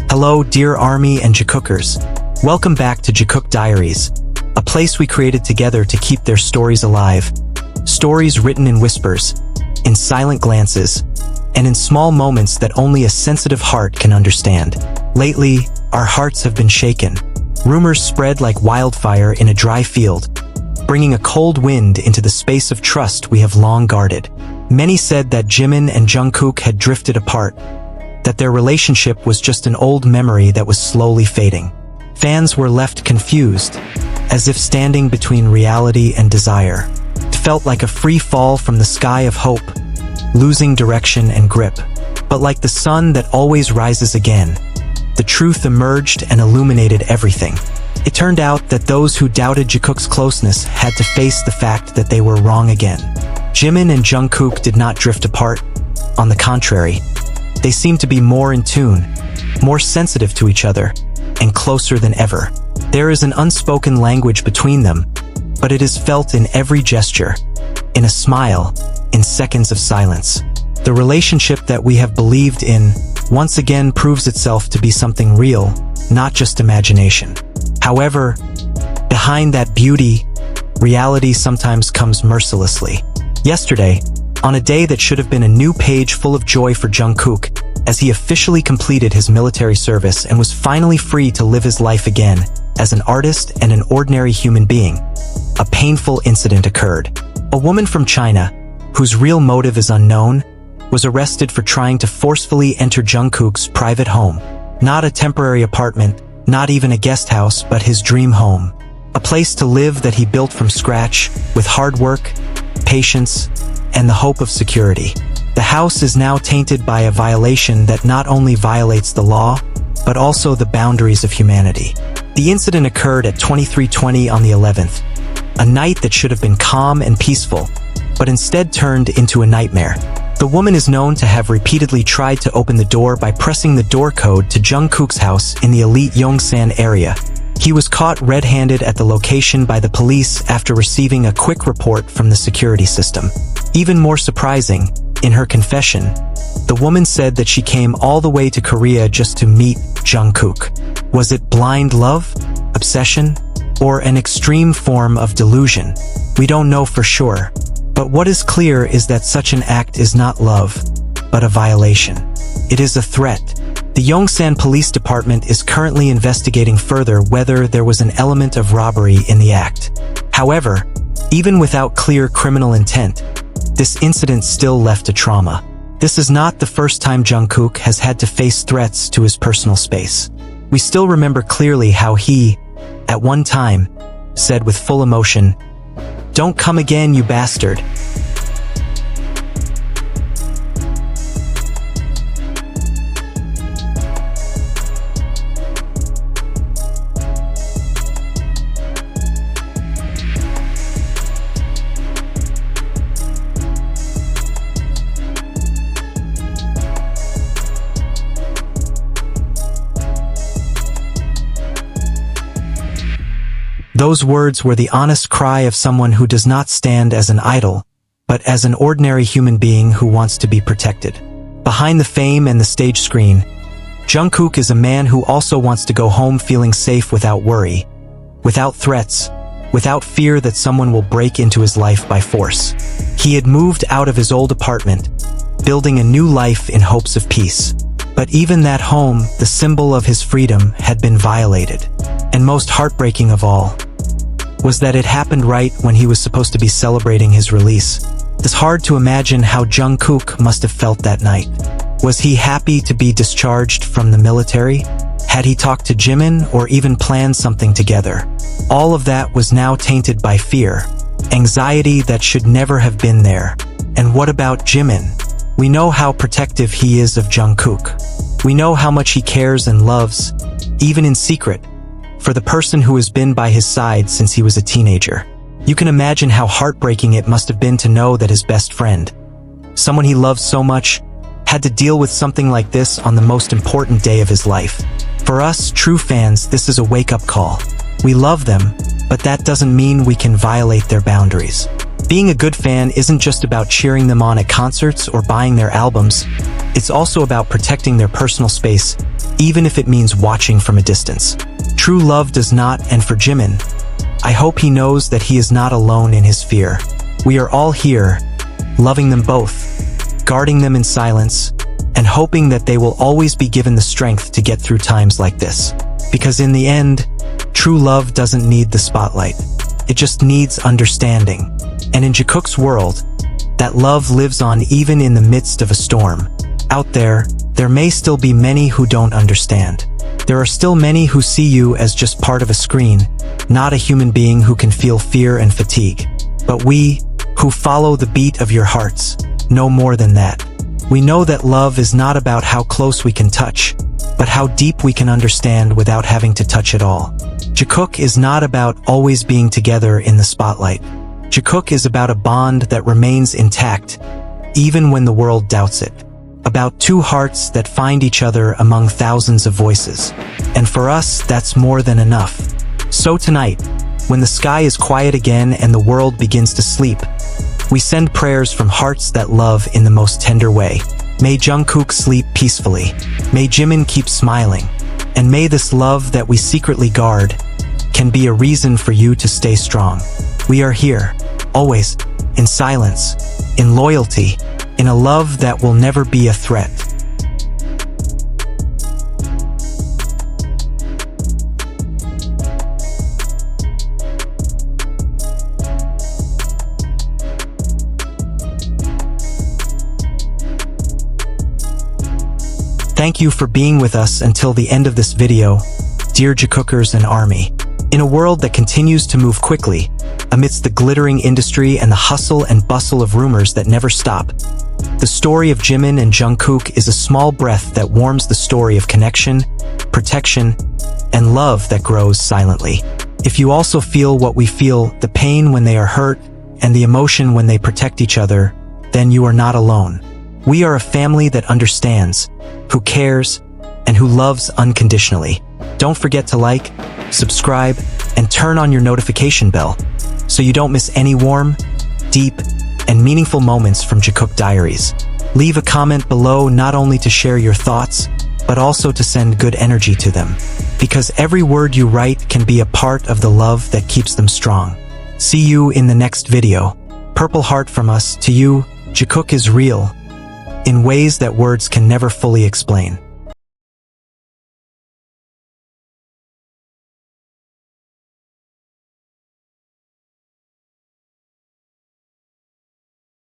Hello, dear ARMY and Jikookers. Welcome back to Jikook Diaries, a place we created together to keep their stories alive. Stories written in whispers, in silent glances, and in small moments that only a sensitive heart can understand. Lately, our hearts have been shaken. Rumors spread like wildfire in a dry field, bringing a cold wind into the space of trust we have long guarded. Many said that Jimin and Jungkook had drifted apart, that their relationship was just an old memory that was slowly fading. Fans were left confused, as if standing between reality and desire. It felt like a free fall from the sky of hope, losing direction and grip. But like the sun that always rises again, the truth emerged and illuminated everything. It turned out that those who doubted Jikook's closeness had to face the fact that they were wrong again. Jimin and Jungkook did not drift apart. On the contrary, they seemed to be more in tune, more sensitive to each other, and closer than ever. There is an unspoken language between them, but it is felt in every gesture, in a smile, in seconds of silence. The relationship that we have believed in once again proves itself to be something real, not just imagination. However, behind that beauty, reality sometimes comes mercilessly. Yesterday, on a day that should have been a new page full of joy for Jungkook, as he officially completed his military service and was finally free to live his life again as an artist and an ordinary human being, a painful incident occurred. A woman from China, whose real motive is unknown, was arrested for trying to forcefully enter Jungkook's private home. Not a temporary apartment, not even a guest house, but his dream home. A place to live that he built from scratch, with hard work, patience, and the hope of security. The house is now tainted by a violation that not only violates the law, but also the boundaries of humanity. The incident occurred at 23:20 on the 11th, a night that should have been calm and peaceful, but instead turned into a nightmare. The woman is known to have repeatedly tried to open the door by pressing the door code to Jungkook's house in the elite Yongsan area. He was caught red-handed at the location by the police after receiving a quick report from the security system. Even more surprising, in her confession, the woman said that she came all the way to Korea just to meet Jungkook. Was it blind love, obsession, or an extreme form of delusion? We don't know for sure. But what is clear is that such an act is not love, but a violation. It is a threat. The Yongsan Police Department is currently investigating further whether there was an element of robbery in the act. However, even without clear criminal intent, this incident still left a trauma. This is not the first time Jungkook has had to face threats to his personal space. We still remember clearly how he, at one time, said with full emotion, "Don't come again, you bastard." Those words were the honest cry of someone who does not stand as an idol, but as an ordinary human being who wants to be protected. Behind the fame and the stage screen, Jungkook is a man who also wants to go home feeling safe without worry, without threats, without fear that someone will break into his life by force. He had moved out of his old apartment, building a new life in hopes of peace. But even that home, the symbol of his freedom, had been violated. And most heartbreaking of all, was that it happened right when he was supposed to be celebrating his release. It's hard to imagine how Jungkook must have felt that night. Was he happy to be discharged from the military? Had he talked to Jimin or even planned something together? All of that was now tainted by fear, anxiety that should never have been there. And what about Jimin? We know how protective he is of Jungkook. We know how much he cares and loves, even in secret, for the person who has been by his side since he was a teenager. You can imagine how heartbreaking it must have been to know that his best friend, someone he loved so much, had to deal with something like this on the most important day of his life. For us, true fans, this is a wake-up call. We love them, but that doesn't mean we can violate their boundaries. Being a good fan isn't just about cheering them on at concerts or buying their albums. It's also about protecting their personal space, even if it means watching from a distance. True love does not, and for Jimin, I hope he knows that he is not alone in his fear. We are all here, loving them both, guarding them in silence, and hoping that they will always be given the strength to get through times like this. Because in the end, true love doesn't need the spotlight. It just needs understanding. And in Jikook's world, that love lives on even in the midst of a storm. Out there may still be many who don't understand. There are still many who see you as just part of a screen, not a human being who can feel fear and fatigue. But we, who follow the beat of your hearts, know more than that. We know that love is not about how close we can touch, but how deep we can understand without having to touch at all. Jikook is not about always being together in the spotlight. Jikook is about a bond that remains intact, even when the world doubts it. About two hearts that find each other among thousands of voices. And for us, that's more than enough. So tonight, when the sky is quiet again and the world begins to sleep, we send prayers from hearts that love in the most tender way. May Jungkook sleep peacefully. May Jimin keep smiling. And may this love that we secretly guard can be a reason for you to stay strong. We are here, always, in silence, in loyalty, in a love that will never be a threat. Thank you for being with us until the end of this video, dear Jikookers and Army. In a world that continues to move quickly, amidst the glittering industry and the hustle and bustle of rumors that never stop, the story of Jimin and Jungkook is a small breath that warms the story of connection, protection, and love that grows silently. If you also feel what we feel, the pain when they are hurt, and the emotion when they protect each other, then you are not alone. We are a family that understands, who cares, and who loves unconditionally. Don't forget to like, subscribe, and turn on your notification bell so you don't miss any warm, deep, and meaningful moments from Jikook Diaries. Leave a comment below not only to share your thoughts, but also to send good energy to them. Because every word you write can be a part of the love that keeps them strong. See you in the next video. Purple heart from us to you. Jikook is real, in ways that words can never fully explain.